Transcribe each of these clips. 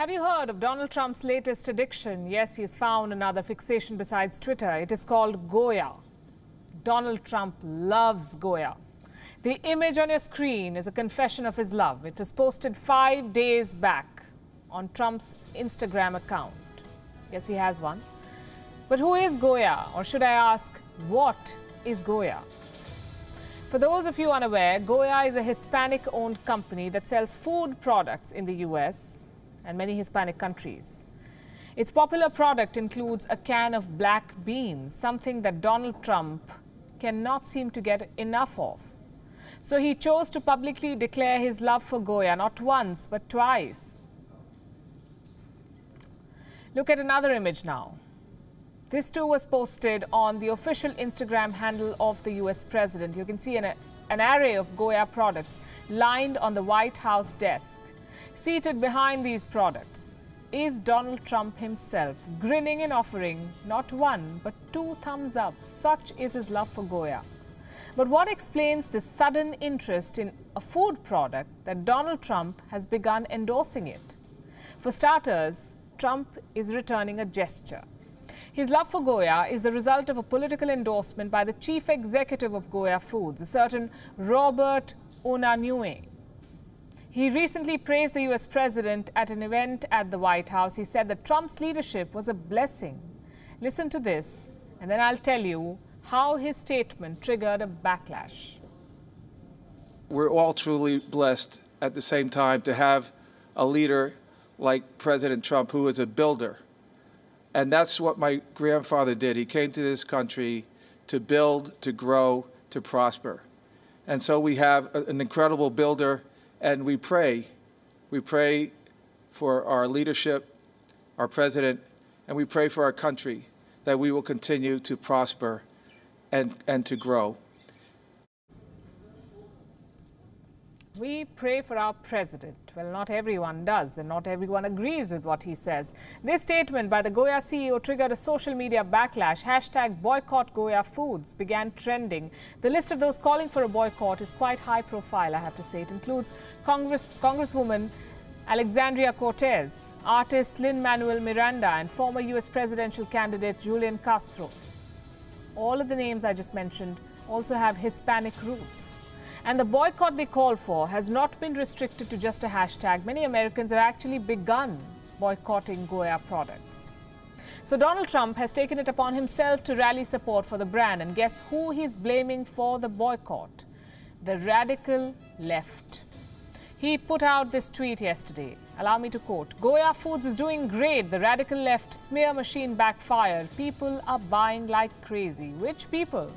Have you heard of Donald Trump's latest addiction? Yes, he's found another fixation besides Twitter. It is called Goya. Donald Trump loves Goya. The image on your screen is a confession of his love. It was posted 5 days back on Trump's Instagram account. Yes, he has one. But who is Goya? Or should I ask, what is Goya? For those of you unaware, Goya is a Hispanic-owned company that sells food products in the US and many Hispanic countries. Its popular product includes a can of black beans, something that Donald Trump cannot seem to get enough of. So he chose to publicly declare his love for Goya, not once, but twice. Look at another image now. This too was posted on the official Instagram handle of the US president. You can see an array of Goya products lined on the White House desk. Seated behind these products is Donald Trump himself, grinning and offering not one, but 2 thumbs up. Such is his love for Goya. But what explains this sudden interest in a food product that Donald Trump has begun endorsing it? For starters, Trump is returning a gesture. His love for Goya is the result of a political endorsement by the chief executive of Goya Foods, a certain Robert Unanue. He recently praised the US president at an event at the White House. He said that Trump's leadership was a blessing. Listen to this, and then I'll tell you how his statement triggered a backlash. We're all truly blessed at the same time to have a leader like President Trump, who is a builder. And that's what my grandfather did. He came to this country to build, to grow, to prosper. And so we have an incredible builder, and we pray. We pray for our leadership, our president, and we pray for our country that we will continue to prosper and to grow. We pray for our president. Well, not everyone does, and not everyone agrees with what he says. This statement by the Goya CEO triggered a social media backlash. Hashtag boycott Goya Foods began trending. The list of those calling for a boycott is quite high profile, I have to say. It includes Congresswoman Alexandria Cortez, artist Lin-Manuel Miranda, and former US presidential candidate Julian Castro. All of the names I just mentioned also have Hispanic roots. And the boycott they call for has not been restricted to just a hashtag. Many Americans have actually begun boycotting Goya products. So Donald Trump has taken it upon himself to rally support for the brand. And guess who he's blaming for the boycott? The radical left. He put out this tweet yesterday. Allow me to quote, "Goya Foods is doing great. The radical left smear machine backfired. People are buying like crazy." Which people?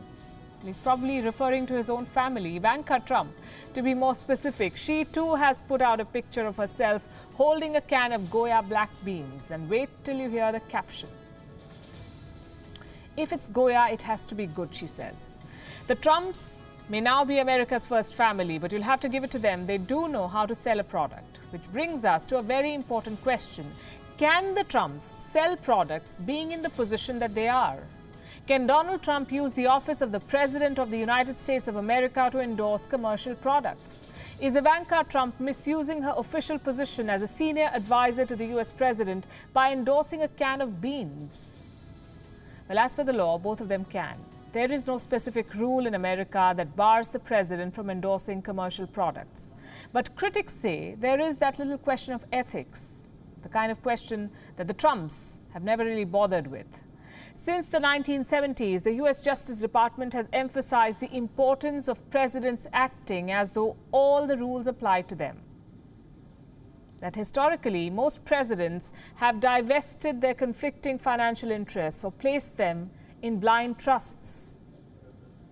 He's probably referring to his own family, Ivanka Trump. To be more specific, she too has put out a picture of herself holding a can of Goya black beans. And wait till you hear the caption. "If it's Goya, it has to be good," she says. The Trumps may now be America's first family, but you'll have to give it to them. They do know how to sell a product. Which brings us to a very important question. Can the Trumps sell products being in the position that they are? Can Donald Trump use the office of the President of the United States of America to endorse commercial products? Is Ivanka Trump misusing her official position as a senior advisor to the US President by endorsing a can of beans? Well, as per the law, both of them can. There is no specific rule in America that bars the president from endorsing commercial products. But critics say there is that little question of ethics, the kind of question that the Trumps have never really bothered with. Since the 1970s, the US Justice Department has emphasized the importance of presidents acting as though all the rules apply to them. That historically, most presidents have divested their conflicting financial interests or placed them in blind trusts.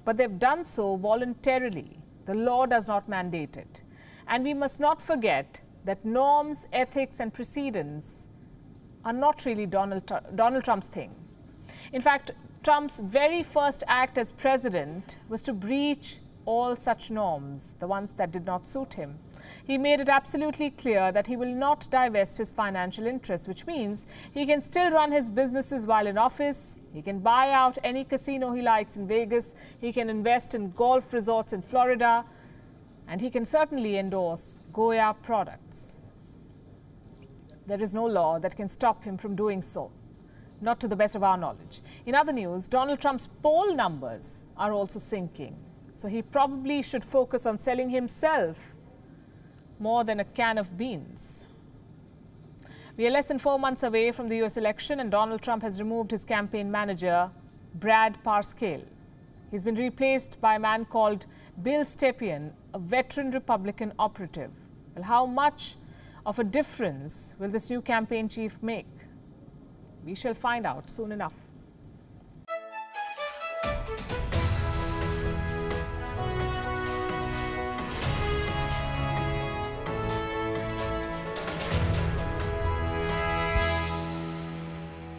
But they've done so voluntarily. The law does not mandate it. And we must not forget that norms, ethics, and precedents are not really Donald Trump's thing. In fact, Trump's very first act as president was to breach all such norms, the ones that did not suit him. He made it absolutely clear that he will not divest his financial interests, which means he can still run his businesses while in office, he can buy out any casino he likes in Vegas, he can invest in golf resorts in Florida, and he can certainly endorse Goya products. There is no law that can stop him from doing so, not to the best of our knowledge. In other news, Donald Trump's poll numbers are also sinking, so he probably should focus on selling himself more than a can of beans. We are less than 4 months away from the US election, and Donald Trump has removed his campaign manager, Brad Parscale. He's been replaced by a man called Bill Stepien, a veteran Republican operative. Well, how much of a difference will this new campaign chief make? We shall find out soon enough.